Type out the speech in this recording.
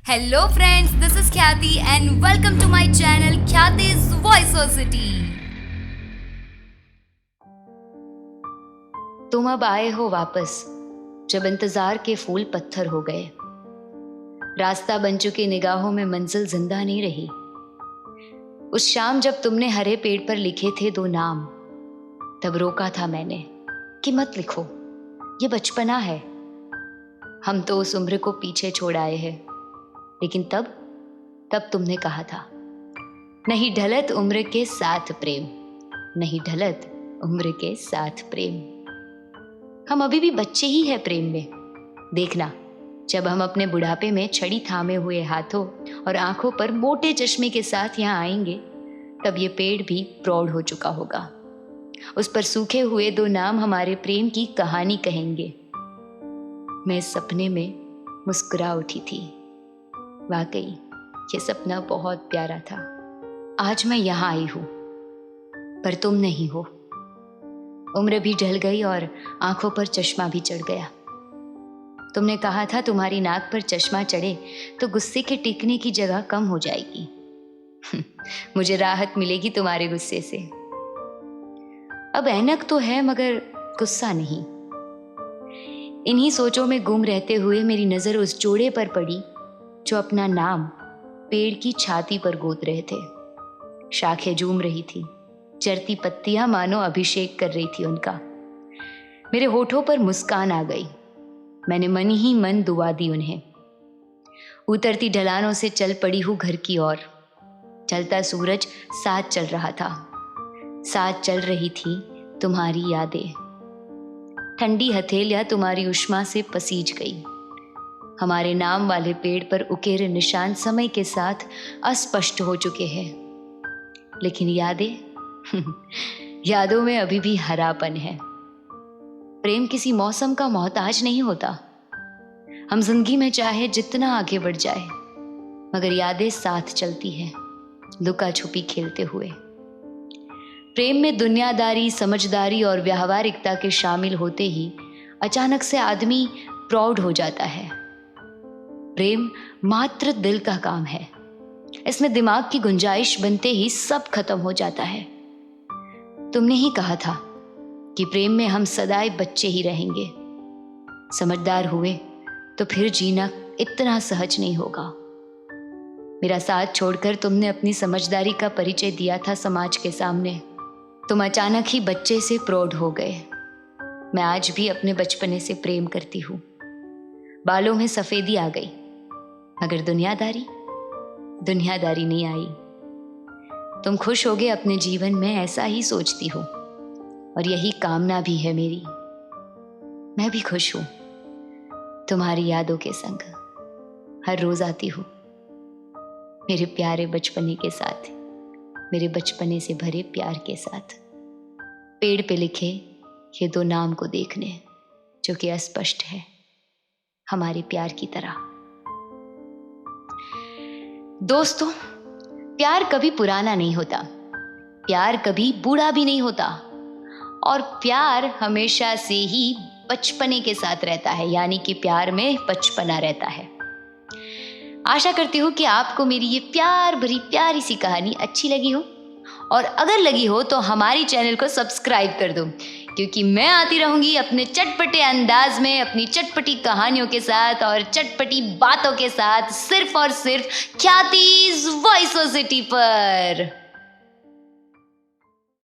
Hello friends, this is Khyati and welcome to my channel Khyati's Voiceosity. तुम अब आए हो वापस जब इंतजार के फूल पत्थर हो गए। रास्ता बन चुकी निगाहों में मंजिल जिंदा नहीं रही। उस शाम जब तुमने हरे पेड़ पर लिखे थे 2 नाम, तब रोका था मैंने कि मत लिखो, ये बचपना है। हम तो उस उम्र को पीछे छोड़ आए हैं। लेकिन तब तुमने कहा था, नहीं ढलत उम्र के साथ प्रेम, नहीं ढलत उम्र के साथ प्रेम। हम अभी भी बच्चे ही हैं प्रेम में। देखना, जब हम अपने बुढ़ापे में छड़ी थामे हुए हाथों और आंखों पर मोटे चश्मे के साथ यहाँ आएंगे, तब ये पेड़ भी प्रौढ़ हो चुका होगा। उस पर सूखे हुए 2 नाम हमारे प्रेम की कहानी कहेंगे। मैं इस सपने में मुस्कुरा उठी थी। वाकई ये सपना बहुत प्यारा था। आज मैं यहाँ आई हूँ, पर तुम नहीं हो। उम्र भी ढल गई और आंखों पर चश्मा भी चढ़ गया। तुमने कहा था तुम्हारी नाक पर चश्मा चढ़े तो गुस्से के टिकने की जगह कम हो जाएगी। मुझे राहत मिलेगी तुम्हारे गुस्से से। अब ऐनक तो है मगर गुस्सा नहीं। इन्हीं सोचों में गुम रहते हुए मेरी नजर उस जोड़े पर पड़ी जो अपना नाम पेड़ की छाती पर गोद रहे थे। शाखें झूम रही थी, चरती पत्तियां मानो अभिषेक कर रही थी उनका। मेरे होठों पर मुस्कान आ गई। मैंने मन ही मन दुआ दी उन्हें। उतरती ढलानों से चल पड़ी हूँ घर की ओर। चलता सूरज साथ चल रहा था, साथ चल रही थी तुम्हारी यादें। ठंडी हथेलियां तुम्हारी उष्मा से पसीज गई। हमारे नाम वाले पेड़ पर उकेरे निशान समय के साथ अस्पष्ट हो चुके हैं, लेकिन यादें यादों में अभी भी हरापन है। प्रेम किसी मौसम का मोहताज नहीं होता। हम जिंदगी में चाहे जितना आगे बढ़ जाए, मगर यादें साथ चलती हैं, लुका छुपी खेलते हुए। प्रेम में दुनियादारी, समझदारी और व्यावहारिकता के शामिल होते ही अचानक से आदमी प्रौढ़ हो जाता है। प्रेम मात्र दिल का काम है। इसमें दिमाग की गुंजाइश बनते ही सब खत्म हो जाता है। तुमने ही कहा था कि प्रेम में हम सदाई बच्चे ही रहेंगे। समझदार हुए तो फिर जीना इतना सहज नहीं होगा। मेरा साथ छोड़कर तुमने अपनी समझदारी का परिचय दिया था समाज के सामने। तुम अचानक ही बच्चे से प्रौढ़ हो गए। मैं आज भी अपने बचपने से प्रेम करती हूँ। बालों में सफेदी आ गई, मगर दुनियादारी नहीं आई। तुम खुश होगे अपने जीवन में, ऐसा ही सोचती हूँ, और यही कामना भी है मेरी। मैं भी खुश हूँ तुम्हारी यादों के संग। हर रोज आती हूँ मेरे प्यारे बचपने के साथ, मेरे बचपने से भरे प्यार के साथ। पेड़ पे लिखे ये 2 नाम को देखने, जो कि अस्पष्ट है हमारे प्यार की तरह। दोस्तों, प्यार कभी पुराना नहीं होता, प्यार कभी बूढ़ा भी नहीं होता, और प्यार हमेशा से ही बचपने के साथ रहता है, यानी कि प्यार में बचपना रहता है। आशा करती हूँ कि आपको मेरी ये प्यार भरी प्यारी सी कहानी अच्छी लगी हो, और अगर लगी हो तो हमारी चैनल को सब्सक्राइब कर दो, क्योंकि मैं आती रहूंगी अपने चटपटे अंदाज में, अपनी चटपटी कहानियों के साथ और चटपटी बातों के साथ, सिर्फ और सिर्फ ख्यातिज वॉइसोसिटी पर।